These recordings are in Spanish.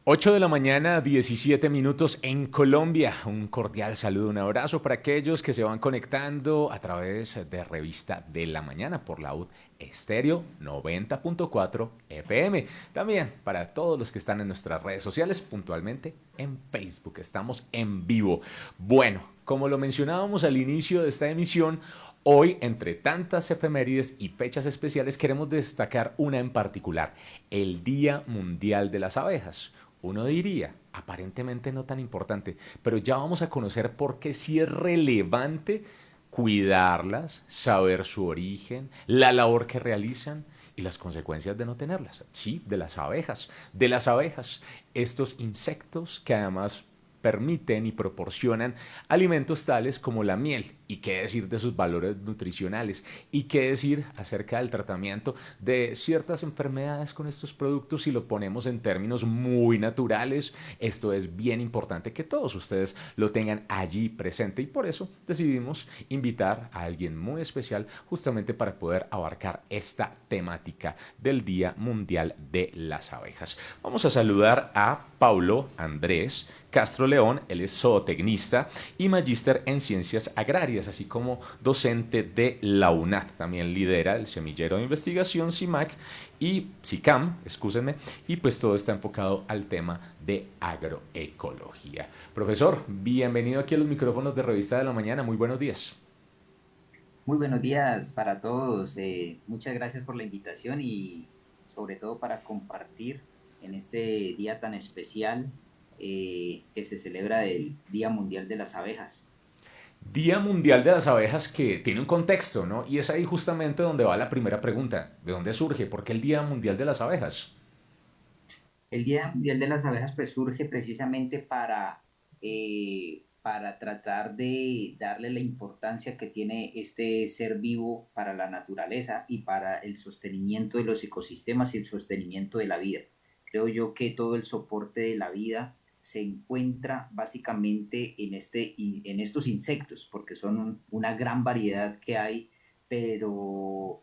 8 de la mañana, 17 minutos en Colombia. Un cordial saludo, un abrazo para aquellos que se van conectando a través de Revista de la Mañana por la UD Estéreo 90.4 FM. También para todos los que están en nuestras redes sociales, puntualmente en Facebook. Estamos en vivo. Bueno, como lo mencionábamos al inicio de esta emisión, hoy, entre tantas efemérides y fechas especiales, queremos destacar una en particular, el Día Mundial de las Abejas. Uno diría, aparentemente no tan importante, pero ya vamos a conocer por qué sí es relevante cuidarlas, saber su origen, la labor que realizan y las consecuencias de no tenerlas. Sí, de las abejas, estos insectos que además permiten y proporcionan alimentos tales como la miel. ¿Y qué decir de sus valores nutricionales? ¿Y qué decir acerca del tratamiento de ciertas enfermedades con estos productos si lo ponemos en términos muy naturales? Esto es bien importante que todos ustedes lo tengan allí presente y por eso decidimos invitar a alguien muy especial justamente para poder abarcar esta temática del Día Mundial de las Abejas. Vamos a saludar a Paulo Andrés Castro León. Él es zootecnista y magíster en ciencias agrarias, así como docente de la UNAD. También lidera el semillero de investigación CIMAC y CICAM, excúsenme, y pues todo está enfocado al tema de agroecología. Profesor, bienvenido aquí a los micrófonos de Revista de la Mañana. Muy buenos días. Muy buenos días para todos. Muchas gracias por la invitación y sobre todo para compartir en este día tan especial que se celebra el Día Mundial de las Abejas. Día Mundial de las Abejas que tiene un contexto, ¿no? Y es ahí justamente donde va la primera pregunta. ¿De dónde surge? ¿Por qué el Día Mundial de las Abejas? El Día Mundial de las Abejas pues surge precisamente para tratar de darle la importancia que tiene este ser vivo para la naturaleza y para el sostenimiento de los ecosistemas y el sostenimiento de la vida. Creo yo que todo el soporte de la vida se encuentra básicamente en estos insectos, porque son una gran variedad que hay, pero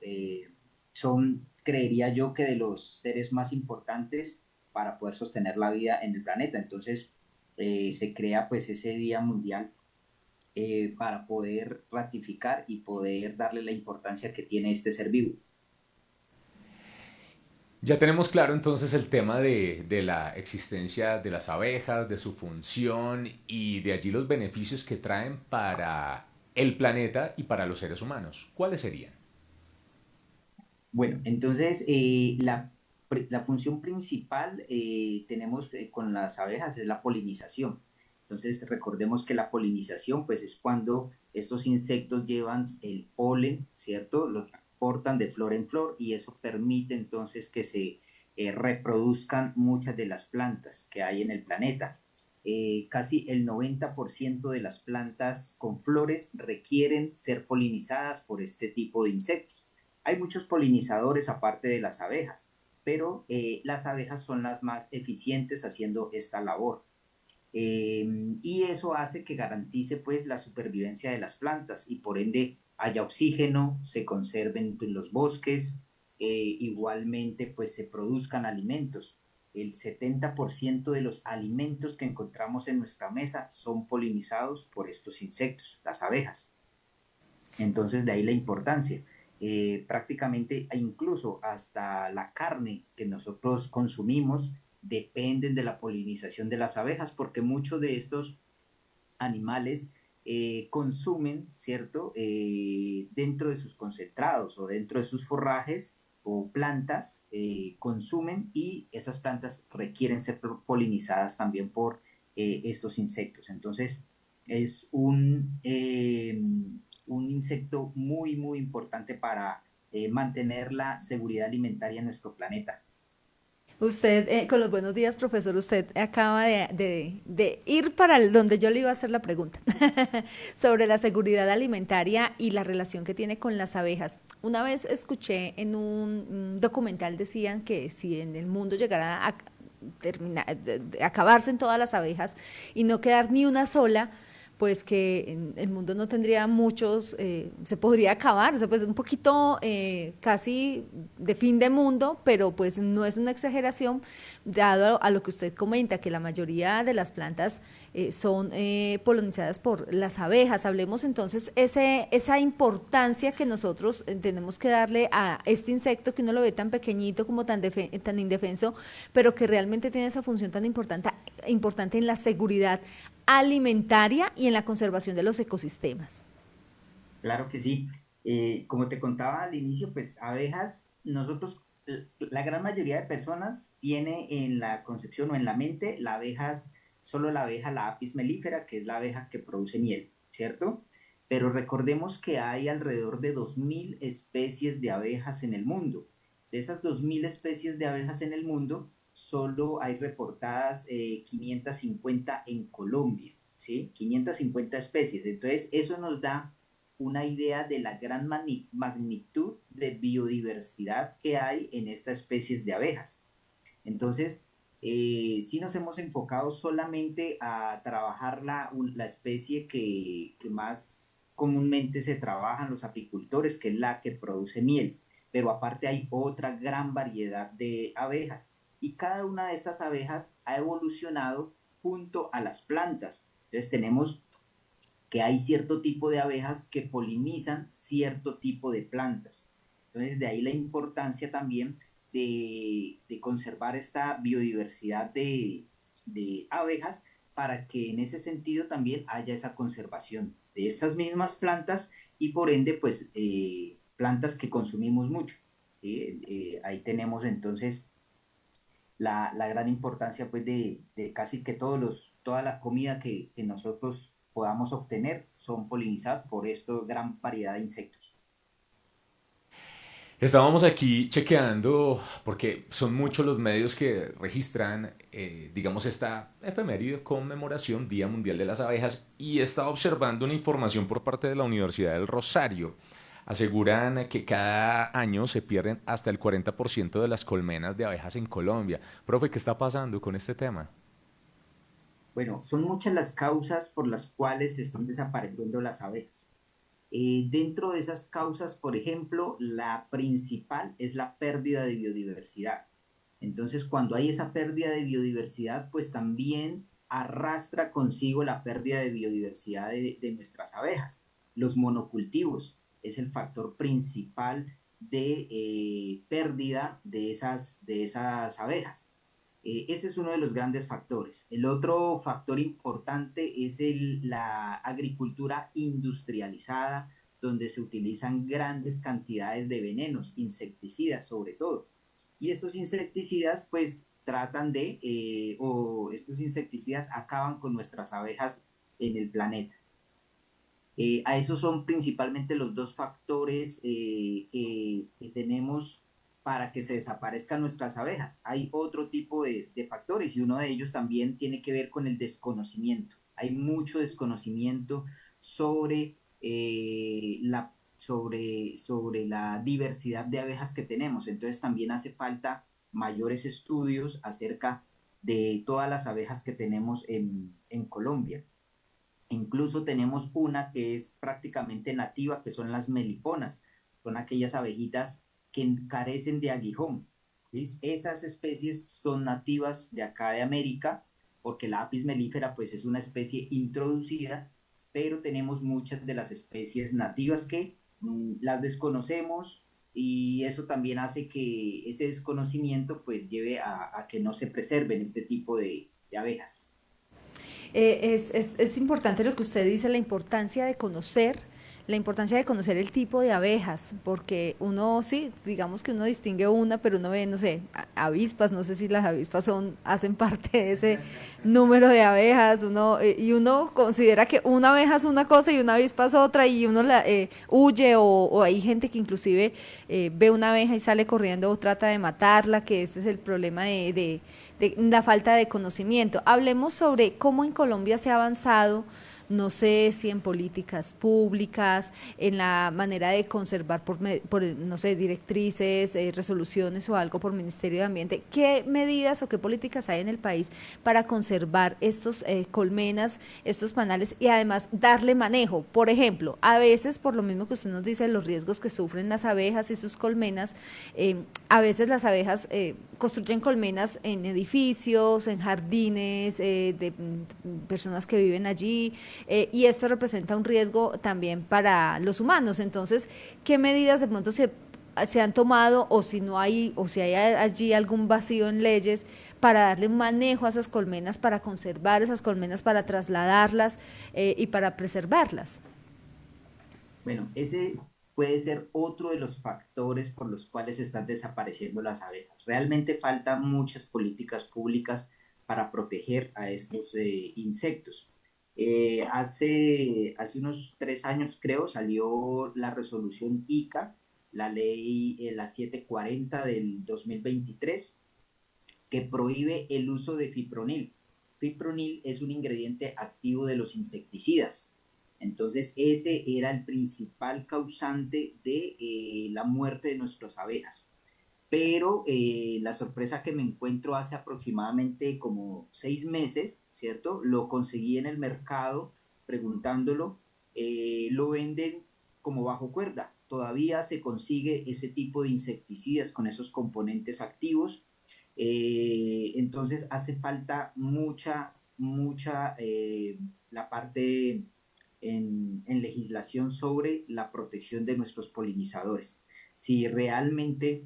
son, creería yo, que de los seres más importantes para poder sostener la vida en el planeta. Entonces, se crea pues ese Día Mundial para poder ratificar y poder darle la importancia que tiene este ser vivo. Ya tenemos claro entonces el tema de la existencia de las abejas, de su función y de allí los beneficios que traen para el planeta y para los seres humanos. ¿Cuáles serían? Bueno, entonces la función principal tenemos con las abejas es la polinización. Entonces recordemos que la polinización pues es cuando estos insectos llevan el polen, ¿cierto? Lo transportan de flor en flor y eso permite entonces que se reproduzcan muchas de las plantas que hay en el planeta. Casi el 90% de las plantas con flores requieren ser polinizadas por este tipo de insectos. Hay muchos polinizadores aparte de las abejas, pero las abejas son las más eficientes haciendo esta labor. Eh, y eso hace que garantice pues la supervivencia de las plantas y por ende haya oxígeno, se conserven pues, los bosques, igualmente pues se produzcan alimentos. El 70% de los alimentos que encontramos en nuestra mesa son polinizados por estos insectos, las abejas. Entonces, de ahí la importancia. Prácticamente, e incluso hasta la carne que nosotros consumimos dependen de la polinización de las abejas, porque muchos de estos animales consumen, ¿cierto? Dentro de sus concentrados o dentro de sus forrajes o plantas, consumen y esas plantas requieren ser polinizadas también por estos insectos. Entonces, es un insecto muy, muy importante para mantener la seguridad alimentaria en nuestro planeta. Usted, con los buenos días, profesor, usted acaba de ir para donde yo le iba a hacer la pregunta sobre la seguridad alimentaria y la relación que tiene con las abejas. Una vez escuché en un documental, decían que si en el mundo llegara acabarse en todas las abejas y no quedar ni una sola, pues que el mundo no tendría muchos, se podría acabar, o sea, pues un poquito casi de fin de mundo, pero pues no es una exageración, dado a lo que usted comenta, que la mayoría de las plantas son polinizadas por las abejas. Hablemos entonces esa importancia que nosotros tenemos que darle a este insecto que uno lo ve tan pequeñito como tan indefenso, pero que realmente tiene esa función tan importante en la seguridad alimentaria y en la conservación de los ecosistemas. Claro que sí. Como te contaba al inicio, pues abejas, nosotros, la gran mayoría de personas tiene en la concepción o en la mente solo la abeja, la Apis mellifera, que es la abeja que produce miel, ¿cierto? Pero recordemos que hay alrededor de 2000 especies de abejas en el mundo. De esas 2000 especies de abejas en el mundo, solo hay reportadas 550 en Colombia, ¿sí? 550 especies. Entonces, eso nos da una idea de la gran magnitud de biodiversidad que hay en estas especies de abejas. Entonces, sí nos hemos enfocado solamente a trabajar la especie que más comúnmente se trabaja en los apicultores, que es la que produce miel, pero aparte hay otra gran variedad de abejas y cada una de estas abejas ha evolucionado junto a las plantas. Entonces tenemos que hay cierto tipo de abejas que polinizan cierto tipo de plantas. Entonces de ahí la importancia también de conservar esta biodiversidad de abejas para que en ese sentido también haya esa conservación de estas mismas plantas y por ende pues plantas que consumimos mucho. Ahí tenemos entonces la gran importancia pues de casi que toda la comida que nosotros podamos obtener son polinizadas por esta gran variedad de insectos. Estábamos aquí chequeando, porque son muchos los medios que registran, digamos, esta efeméride conmemoración Día Mundial de las Abejas, y estaba observando una información por parte de la Universidad del Rosario. Aseguran que cada año se pierden hasta el 40% de las colmenas de abejas en Colombia. Profe, ¿qué está pasando con este tema? Bueno, son muchas las causas por las cuales se están desapareciendo las abejas. Dentro de esas causas, por ejemplo, la principal es la pérdida de biodiversidad. Entonces, cuando hay esa pérdida de biodiversidad, pues también arrastra consigo la pérdida de biodiversidad de nuestras abejas. Los monocultivos es el factor principal de pérdida de esas abejas. Ese es uno de los grandes factores. El otro factor importante es la agricultura industrializada, donde se utilizan grandes cantidades de venenos, insecticidas sobre todo. Y estos insecticidas pues o estos insecticidas acaban con nuestras abejas en el planeta. A esos son principalmente los dos factores que tenemos para que se desaparezcan nuestras abejas. Hay otro tipo de factores y uno de ellos también tiene que ver con el desconocimiento. Hay mucho desconocimiento sobre la diversidad de abejas que tenemos. Entonces también hace falta mayores estudios acerca de todas las abejas que tenemos en Colombia. Incluso tenemos una que es prácticamente nativa, que son las meliponas. Son aquellas abejitas que carecen de aguijón. ¿Sí? Esas especies son nativas de acá de América, porque la Apis mellifera pues es una especie introducida, pero tenemos muchas de las especies nativas que las desconocemos y eso también hace que ese desconocimiento pues lleve a que no se preserven este tipo de abejas. Es importante lo que usted dice, la importancia de conocer el tipo de abejas, porque uno sí, digamos que uno distingue una, pero uno ve, no sé, avispas, no sé si las avispas hacen parte de ese número de abejas, y uno considera que una abeja es una cosa y una avispa es otra, y uno huye, o hay gente que inclusive ve una abeja y sale corriendo o trata de matarla, que ese es el problema de la falta de conocimiento. Hablemos sobre cómo en Colombia se ha avanzado no sé si en políticas públicas, en la manera de conservar no sé, directrices, resoluciones o algo por Ministerio de Ambiente. ¿Qué medidas o qué políticas hay en el país para conservar estos colmenas, estos panales y además darle manejo? Por ejemplo, a veces, por lo mismo que usted nos dice, los riesgos que sufren las abejas y sus colmenas, a veces las abejas construyen colmenas en edificios, en jardines de personas que viven allí, y esto representa un riesgo también para los humanos. Entonces, ¿qué medidas de pronto se han tomado, o si no hay, o si hay allí algún vacío en leyes para darle un manejo a esas colmenas, para conservar esas colmenas, para trasladarlas y para preservarlas? Bueno, ese puede ser otro de los factores por los cuales están desapareciendo las abejas. Realmente faltan muchas políticas públicas para proteger a estos insectos. Hace unos 3 años, creo, salió la resolución ICA, la ley la 740 del 2023, que prohíbe el uso de fipronil. Fipronil es un ingrediente activo de los insecticidas. Entonces, ese era el principal causante de la muerte de nuestras abejas. Pero la sorpresa que me encuentro hace aproximadamente como 6 meses, ¿cierto? Lo conseguí en el mercado preguntándolo, lo venden como bajo cuerda. Todavía se consigue ese tipo de insecticidas con esos componentes activos. Entonces hace falta mucha la parte en legislación sobre la protección de nuestros polinizadores. Si realmente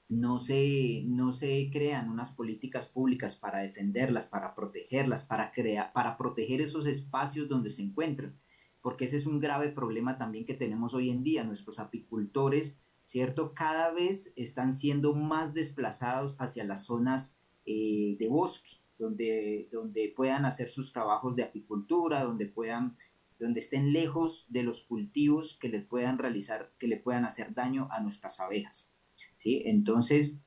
no se crean unas políticas públicas para defenderlas, para protegerlas, para proteger esos espacios donde se encuentran, porque ese es un grave problema también que tenemos hoy en día. Nuestros apicultores, ¿cierto? Cada vez están siendo más desplazados hacia las zonas de bosque, donde puedan hacer sus trabajos de apicultura, donde estén lejos de los cultivos que les puedan realizar, que le puedan hacer daño a nuestras abejas. ¿Sí? Entonces,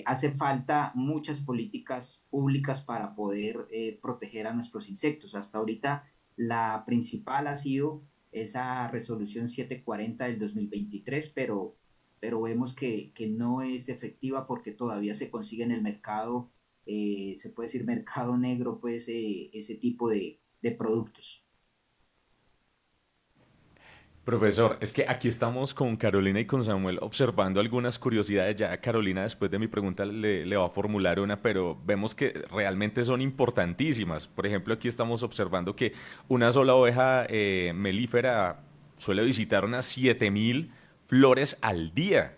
hace falta muchas políticas públicas para poder proteger a nuestros insectos. Hasta ahorita la principal ha sido esa resolución 740 del 2023, pero vemos que no es efectiva porque todavía se consigue en el mercado, se puede decir mercado negro, pues ese tipo de productos. Profesor, es que aquí estamos con Carolina y con Samuel observando algunas curiosidades. Ya Carolina, después de mi pregunta, le va a formular una, pero vemos que realmente son importantísimas. Por ejemplo, aquí estamos observando que una sola oveja melífera suele visitar unas 7.000 flores al día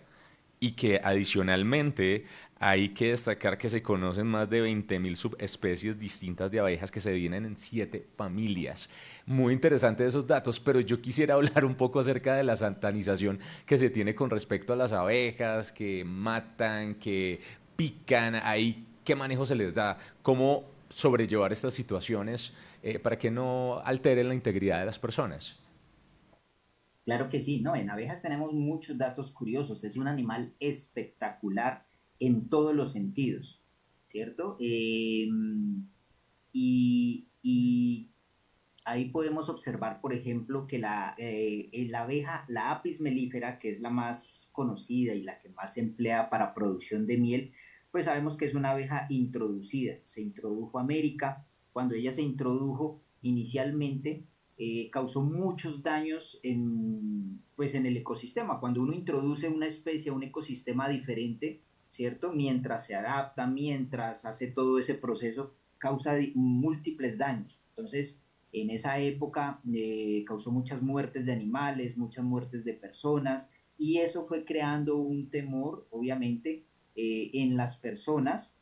y que adicionalmente hay que destacar que se conocen más de 20.000 subespecies distintas de abejas que se dividen en 7 familias. Muy interesante esos datos, pero yo quisiera hablar un poco acerca de la satanización que se tiene con respecto a las abejas, que matan, que pican, ahí qué manejo se les da, cómo sobrellevar estas situaciones para que no alteren la integridad de las personas. Claro que sí, no, en abejas tenemos muchos datos curiosos, es un animal espectacular en todos los sentidos, ¿cierto? Y ahí podemos observar, por ejemplo, que la abeja, la Apis mellifera, que es la más conocida y la que más se emplea para producción de miel, pues sabemos que es una abeja introducida, se introdujo a América. Cuando ella se introdujo inicialmente, causó muchos daños pues en el ecosistema. Cuando uno introduce una especie a un ecosistema diferente, ¿cierto? Mientras se adapta, mientras hace todo ese proceso, causa múltiples daños. Entonces, en esa época causó muchas muertes de animales, muchas muertes de personas, y eso fue creando un temor, obviamente, en las personas,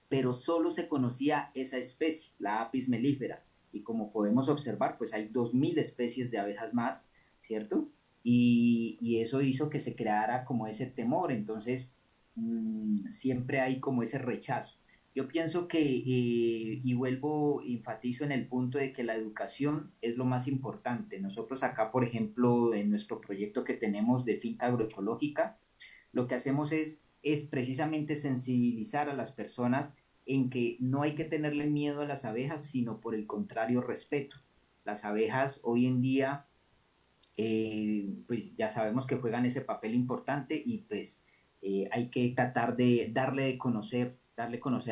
pero solo se conocía esa especie, la Apis mellifera, y como podemos observar, pues hay 2.000 especies de abejas más, ¿cierto? Y eso hizo que se creara como ese temor. Entonces siempre hay como ese rechazo. Yo pienso que, y vuelvo, enfatizo en el punto de que la educación es lo más importante. Nosotros acá, por ejemplo, en nuestro proyecto que tenemos de finca agroecológica, lo que hacemos es precisamente sensibilizar a las personas en que no hay que tenerle miedo a las abejas, sino por el contrario, respeto. Las abejas hoy en día, pues ya sabemos que juegan ese papel importante y pues hay que tratar de darle a conocer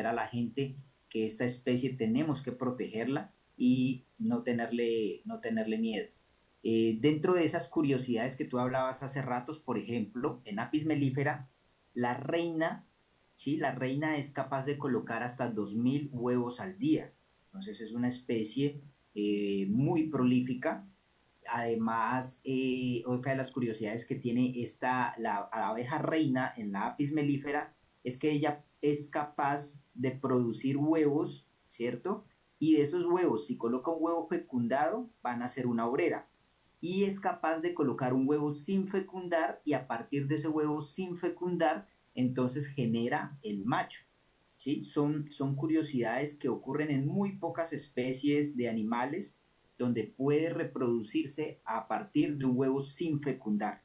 a la gente que esta especie tenemos que protegerla y no tenerle miedo. Dentro de esas curiosidades que tú hablabas hace ratos, por ejemplo, en Apis mellifera, la reina, ¿sí? La reina es capaz de colocar hasta 2000 huevos al día. Entonces es una especie muy prolífica. Además, otra de las curiosidades que tiene la abeja reina en la Apis mellifera es que ella es capaz de producir huevos, ¿cierto? Y de esos huevos, si coloca un huevo fecundado, van a ser una obrera. Y es capaz de colocar un huevo sin fecundar y a partir de ese huevo sin fecundar, entonces genera el macho. ¿Sí? Son curiosidades que ocurren en muy pocas especies de animales donde puede reproducirse a partir de un huevo sin fecundar.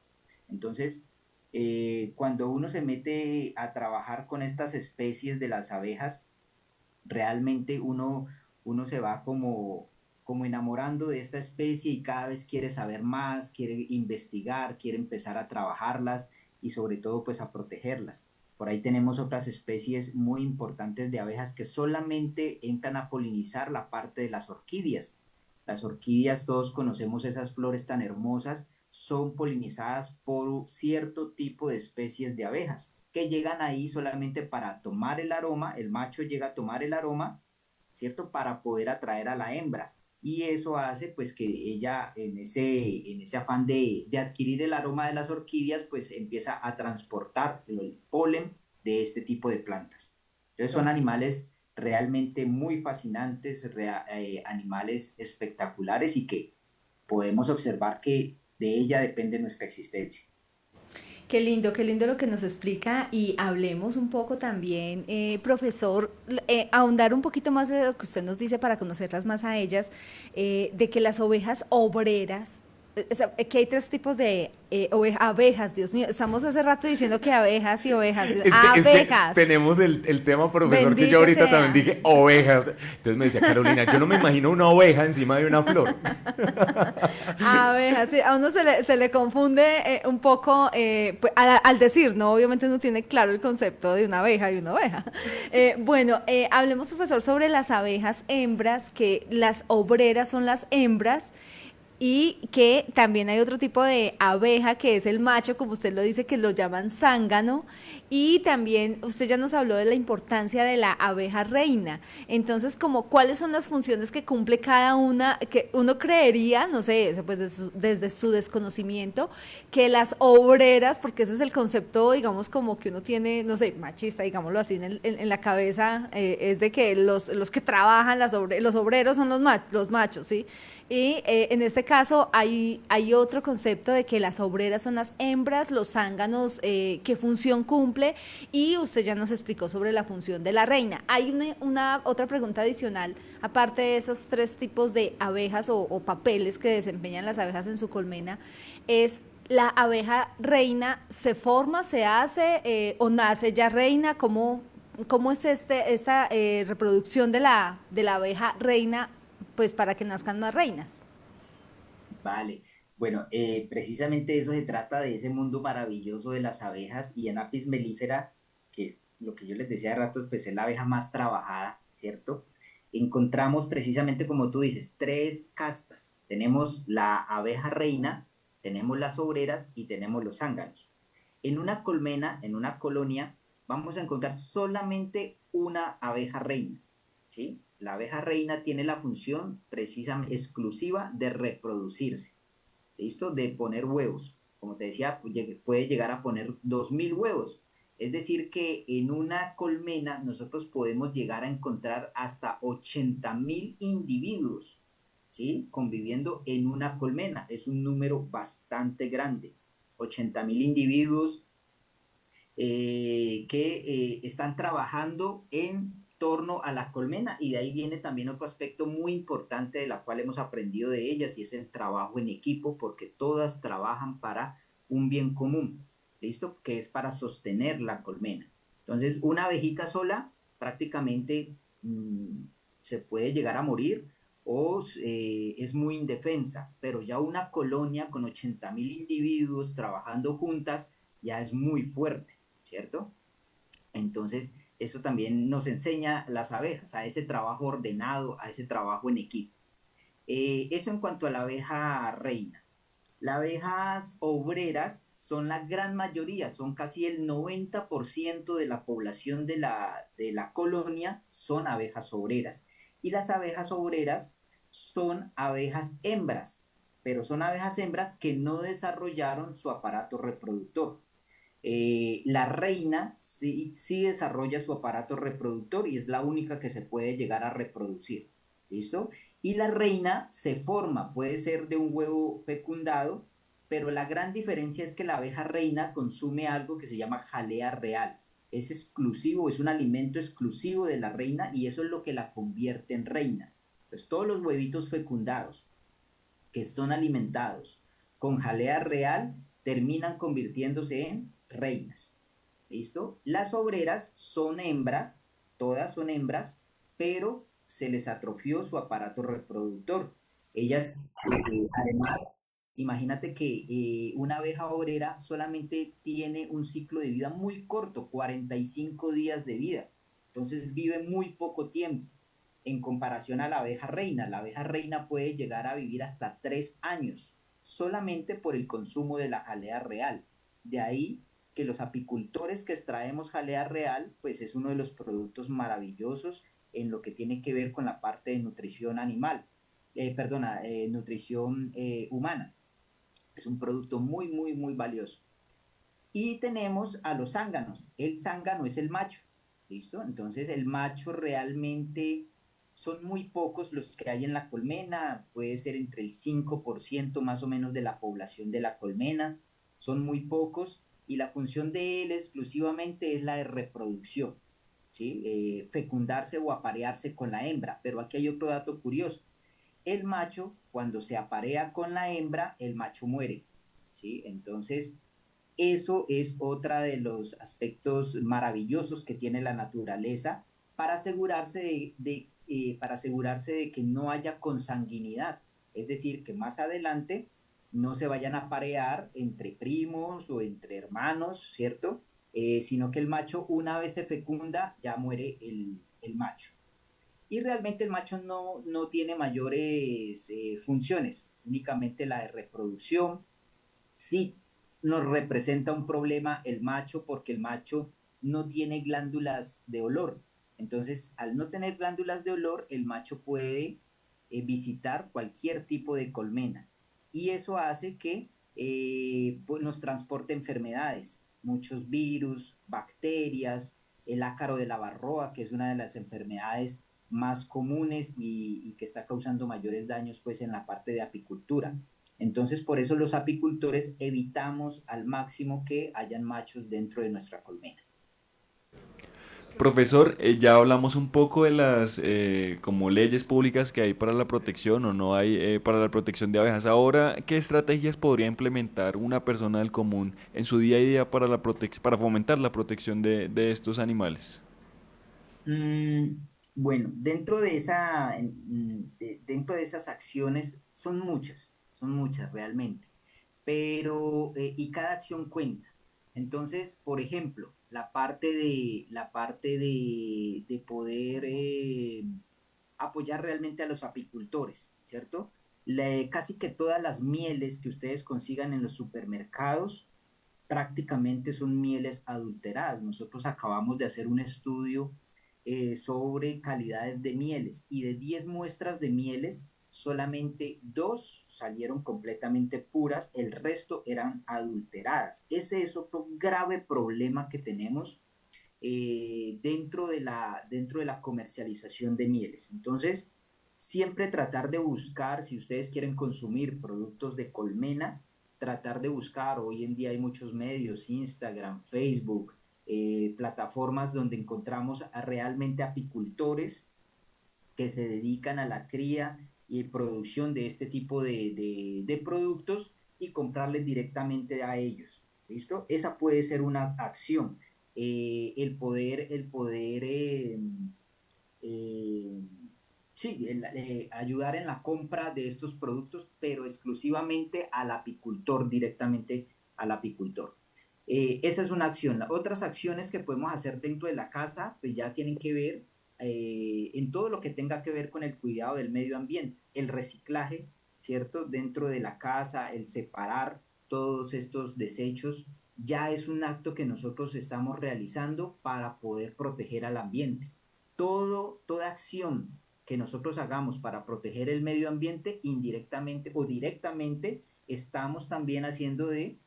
Entonces, cuando uno se mete a trabajar con estas especies de las abejas, realmente uno se va como enamorando de esta especie y cada vez quiere saber más, quiere investigar, quiere empezar a trabajarlas y sobre todo pues a protegerlas. Por ahí tenemos otras especies muy importantes de abejas que solamente entran a polinizar la parte de las orquídeas. Las orquídeas, todos conocemos esas flores tan hermosas, son polinizadas por cierto tipo de especies de abejas que llegan ahí solamente para tomar el aroma, el macho llega a tomar el aroma, ¿cierto? Para poder atraer a la hembra. Y eso hace pues que ella en ese afán de adquirir el aroma de las orquídeas pues empieza a transportar el polen de este tipo de plantas. Entonces son animales realmente muy fascinantes, animales espectaculares y que podemos observar que de ella depende nuestra existencia. Qué lindo lo que nos explica y hablemos un poco también, profesor, ahondar un poquito más de lo que usted nos dice para conocerlas más a ellas, de que las ovejas obreras, o sea, que hay tres tipos de abejas, Dios mío, estamos hace rato diciendo que abejas y ovejas, Es que abejas, tenemos el tema, profesor, que yo bendito ahorita también sea. dije ovejas. Entonces me decía Carolina, yo no me imagino una oveja encima de una flor. Abejas, sí, a uno se le confunde un poco pues, al decir, ¿no? Obviamente no tiene claro el concepto de una abeja y una oveja. Bueno, hablemos, profesor, sobre las abejas hembras, que las obreras son las hembras y que también hay otro tipo de abeja que es el macho, como usted lo dice, que lo llaman zángano. Y también usted ya nos habló de la importancia de la abeja reina. Entonces, como cuáles son las funciones que cumple cada una, que uno creería, no sé, pues desde su desconocimiento, que las obreras, porque ese es el concepto, digamos, como que uno tiene, no sé, machista, digámoslo así, en la cabeza, es de que los que trabajan, los obreros son los machos, ¿sí? Y en este caso hay otro concepto de que las obreras son las hembras, los zánganos, qué función cumple, y usted ya nos explicó sobre la función de la reina. Hay una otra pregunta adicional, aparte de esos tres tipos de abejas o papeles que desempeñan las abejas en su colmena, es la abeja reina, ¿se forma, se hace o nace ya reina? ¿Cómo es esta reproducción de la abeja reina, pues para que nazcan más reinas? Vale, bueno, precisamente eso se trata de ese mundo maravilloso de las abejas y en Apis mellifera, que lo que yo les decía de rato, pues es la abeja más trabajada, ¿cierto? Encontramos precisamente como tú dices, tres castas. Tenemos la abeja reina, tenemos las obreras y tenemos los zánganos. En una colmena, en una colonia, vamos a encontrar solamente una abeja reina, ¿sí? La abeja reina tiene la función precisamente exclusiva de reproducirse, ¿listo? De poner huevos. Como te decía, puede llegar a poner 2000 huevos. Es decir, que en una colmena nosotros podemos llegar a encontrar hasta 80.000 individuos, ¿sí? Conviviendo en una colmena. Es un número bastante grande. 80.000 individuos que están trabajando en torno a la colmena y de ahí viene también otro aspecto muy importante de la cual hemos aprendido de ellas y es el trabajo en equipo porque todas trabajan para un bien común, ¿listo? Que es para sostener la colmena. Entonces, una abejita sola prácticamente se puede llegar a morir o es muy indefensa, pero ya una colonia con 80.000 individuos trabajando juntas ya es muy fuerte, ¿cierto? Entonces, eso también nos enseña las abejas, a ese trabajo ordenado, a ese trabajo en equipo. Eso en cuanto a la abeja reina. Las abejas obreras son la gran mayoría, son casi el 90% de la población de la colonia son abejas obreras. Y las abejas obreras son abejas hembras, pero son abejas hembras que no desarrollaron su aparato reproductor. La reina sí desarrolla su aparato reproductor y es la única que se puede llegar a reproducir. ¿Listo? Y la reina se forma, puede ser de un huevo fecundado, pero la gran diferencia es que la abeja reina consume algo que se llama jalea real. Es exclusivo, es un alimento exclusivo de la reina y eso es lo que la convierte en reina. Entonces, todos los huevitos fecundados que son alimentados con jalea real terminan convirtiéndose en reinas. ¿Listo? Las obreras son hembras, todas son hembras, pero se les atrofió su aparato reproductor. Ellas, además, imagínate que una abeja obrera solamente tiene un ciclo de vida muy corto, 45 días de vida. Entonces vive muy poco tiempo en comparación a la abeja reina. La abeja reina puede llegar a vivir hasta 3 años solamente por el consumo de la jalea real. De ahí que los apicultores que extraemos jalea real, pues es uno de los productos maravillosos en lo que tiene que ver con la parte de nutrición animal, nutrición humana. Es un producto muy, muy, muy valioso. Y tenemos a los zánganos. El zángano es el macho, ¿listo? Entonces el macho realmente son muy pocos los que hay en la colmena, puede ser entre el 5% más o menos de la población de la colmena, son muy pocos y la función de él exclusivamente es la de reproducción, ¿sí? Fecundarse o aparearse con la hembra. Pero aquí hay otro dato curioso. El macho, cuando se aparea con la hembra, el macho muere, ¿sí? Entonces, eso es otra de los aspectos maravillosos que tiene la naturaleza para asegurarse para asegurarse de que no haya consanguinidad, es decir, que más adelante no se vayan a parear entre primos o entre hermanos, ¿cierto? Sino que el macho una vez se fecunda ya muere el macho. Y realmente el macho no tiene mayores funciones, únicamente la de reproducción. Sí nos representa un problema el macho porque el macho no tiene glándulas de olor. Entonces, al no tener glándulas de olor, el macho puede visitar cualquier tipo de colmena. Y eso hace que pues nos transporte enfermedades, muchos virus, bacterias, el ácaro de la varroa, que es una de las enfermedades más comunes y que está causando mayores daños pues en la parte de apicultura. Entonces, por eso los apicultores evitamos al máximo que hayan machos dentro de nuestra colmena. Profesor, ya hablamos un poco de las como leyes públicas que hay para la protección o no hay para la protección de abejas. Ahora, ¿qué estrategias podría implementar una persona del común en su día a día para para fomentar la protección de estos animales? Mm, bueno, dentro de esas acciones son muchas realmente, pero y cada acción cuenta. Entonces, por ejemplo, la parte de poder apoyar realmente a los apicultores, ¿cierto? Casi que todas las mieles que ustedes consigan en los supermercados prácticamente son mieles adulteradas. Nosotros acabamos de hacer un estudio sobre calidades de mieles y de 10 muestras de mieles, solamente 2 salieron completamente puras, el resto eran adulteradas. Ese es otro grave problema que tenemos dentro de la comercialización de mieles. Entonces, siempre tratar de buscar, si ustedes quieren consumir productos de colmena, tratar de buscar, hoy en día hay muchos medios, Instagram, Facebook, plataformas donde encontramos realmente apicultores que se dedican a la cría y producción de este tipo de productos y comprarles directamente a ellos. ¿Listo? Esa puede ser una acción. El poder eh, Sí, ayudar en la compra de estos productos, pero exclusivamente al apicultor, directamente al apicultor. Esa es una acción. Otras acciones que podemos hacer dentro de la casa, pues ya tienen que ver en todo lo que tenga que ver con el cuidado del medio ambiente, el reciclaje, ¿cierto? Dentro de la casa, el separar todos estos desechos, ya es un acto que nosotros estamos realizando para poder proteger al ambiente. Toda acción que nosotros hagamos para proteger el medio ambiente, indirectamente o directamente, estamos también haciendo de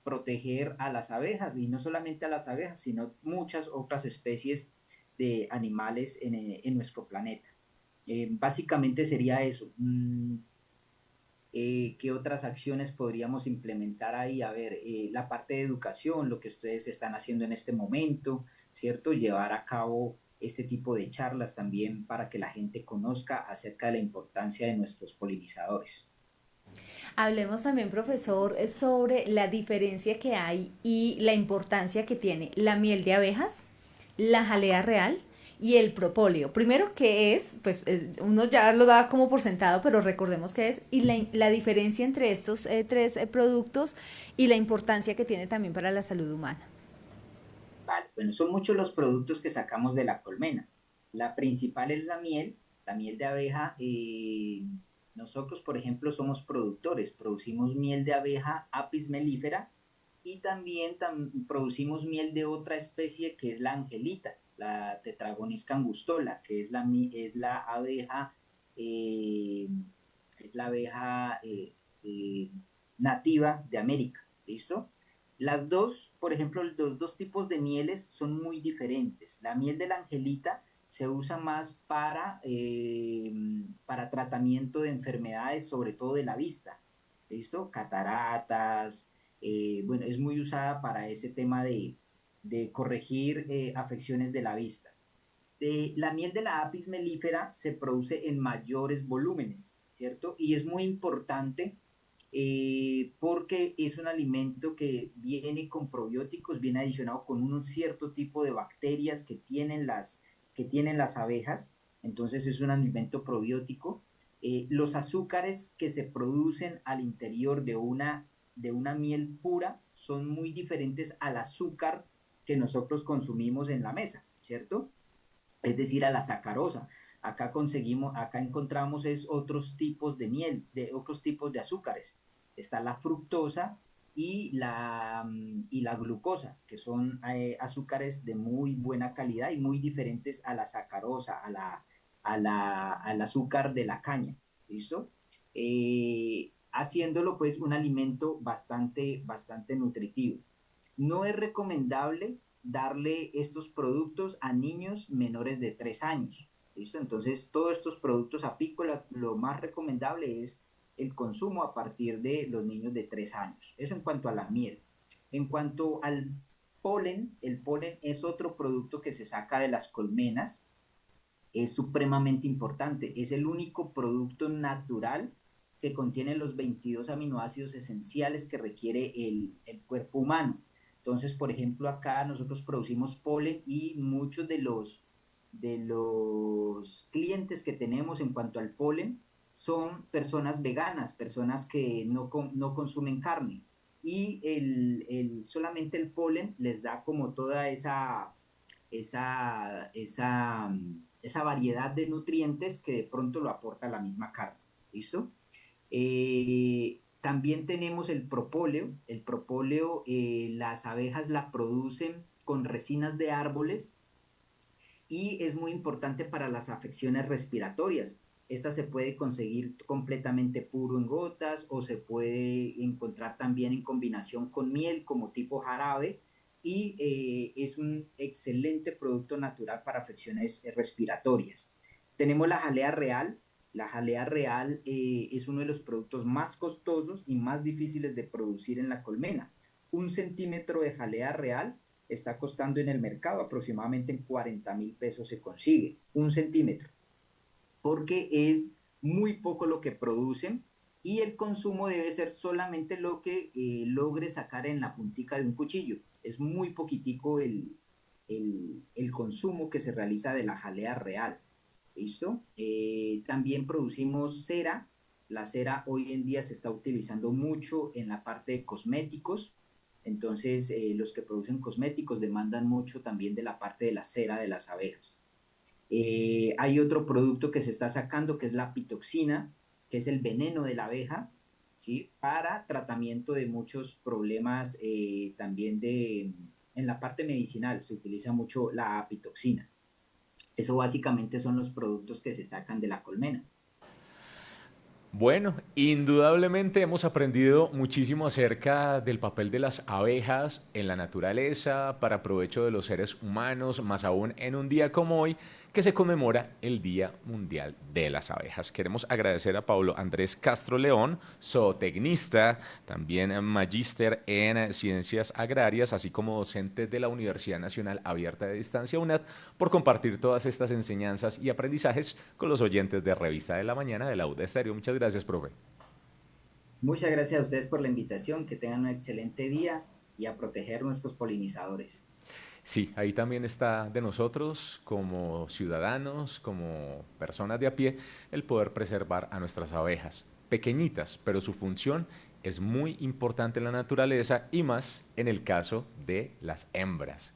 proteger a las abejas, y no solamente a las abejas, sino muchas otras especies de animales en nuestro planeta. Básicamente sería eso. ¿Qué otras acciones podríamos implementar ahí? A ver, la parte de educación, lo que ustedes están haciendo en este momento, ¿cierto? Llevar a cabo este tipo de charlas también para que la gente conozca acerca de la importancia de nuestros polinizadores. Hablemos también, profesor, sobre la diferencia que hay y la importancia que tiene la miel de abejas, la jalea real y el propóleo. Primero, ¿qué es? Pues uno ya lo da como por sentado, pero recordemos qué es y la diferencia entre estos tres productos y la importancia que tiene también para la salud humana. Vale, bueno, son muchos los productos que sacamos de la colmena. La principal es la miel de abeja. Nosotros, por ejemplo, somos productores, producimos miel de abeja Apis mellifera y también producimos miel de otra especie que es la angelita, la Tetragonis cangustola, que es la abeja, eh, es la abeja nativa de América, ¿listo? Las dos, por ejemplo, los dos tipos de mieles son muy diferentes. La miel de la angelita se usa más para tratamiento de enfermedades, sobre todo de la vista, ¿listo? Cataratas, bueno, es muy usada para ese tema de corregir afecciones de la vista. La miel de la apis mellifera se produce en mayores volúmenes, ¿cierto? Y es muy importante porque es un alimento que viene con probióticos, viene adicionado con un cierto tipo de bacterias que tienen las abejas, entonces es un alimento probiótico. Los azúcares que se producen al interior de una miel pura son muy diferentes al azúcar que nosotros consumimos en la mesa, ¿cierto? Es decir, a la sacarosa. Acá encontramos es otros tipos de miel, de otros tipos de azúcares. Está la fructosa y la glucosa, que son azúcares de muy buena calidad y muy diferentes a la sacarosa, al azúcar de la caña. ¿Listo? Haciéndolo pues un alimento bastante nutritivo. No es recomendable darle estos productos a niños menores de 3 años. ¿Listo? Entonces, todos estos productos apícolas, lo más recomendable es el consumo a partir de los niños de 3 años. Eso en cuanto a la miel. En cuanto al polen, el polen es otro producto que se saca de las colmenas. Es supremamente importante. Es el único producto natural que contiene los 22 aminoácidos esenciales que requiere el cuerpo humano. Entonces, por ejemplo, acá nosotros producimos polen y muchos de los clientes que tenemos en cuanto al polen son personas veganas, personas que no consumen carne. Y solamente el polen les da como toda esa variedad de nutrientes que de pronto lo aporta la misma carne. ¿Listo? También tenemos el propóleo. El propóleo, las abejas la producen con resinas de árboles y es muy importante para las afecciones respiratorias. Esta se puede conseguir completamente puro en gotas o se puede encontrar también en combinación con miel como tipo jarabe y es un excelente producto natural para afecciones respiratorias. Tenemos la jalea real. La jalea real es uno de los productos más costosos y más difíciles de producir en la colmena. Un centímetro de jalea real está costando en el mercado aproximadamente en 40.000 pesos se consigue, un centímetro, porque es muy poco lo que producen y el consumo debe ser solamente lo que logre sacar en la puntica de un cuchillo. Es muy poquitico el consumo que se realiza de la jalea real. ¿Listo? También producimos cera. La cera hoy en día se está utilizando mucho en la parte de cosméticos. Entonces, los que producen cosméticos demandan mucho también de la parte de la cera de las abejas. Hay otro producto que se está sacando que es la pitoxina, que es el veneno de la abeja, ¿sí? Para tratamiento de muchos problemas también en la parte medicinal se utiliza mucho la pitoxina. Eso básicamente son los productos que se sacan de la colmena. Bueno, indudablemente hemos aprendido muchísimo acerca del papel de las abejas en la naturaleza para provecho de los seres humanos, más aún en un día como hoy que se conmemora el Día Mundial de las Abejas. Queremos agradecer a Pablo Andrés Castro León, zootecnista, también magíster en ciencias agrarias, así como docente de la Universidad Nacional Abierta de Distancia UNED, por compartir todas estas enseñanzas y aprendizajes con los oyentes de Revista de la Mañana de la UD Estéreo. Muchas gracias, profe. Muchas gracias a ustedes por la invitación, que tengan un excelente día y a proteger nuestros polinizadores. Sí, ahí también está de nosotros como ciudadanos, como personas de a pie, el poder preservar a nuestras abejas. Pequeñitas, pero su función es muy importante en la naturaleza y más en el caso de las hembras.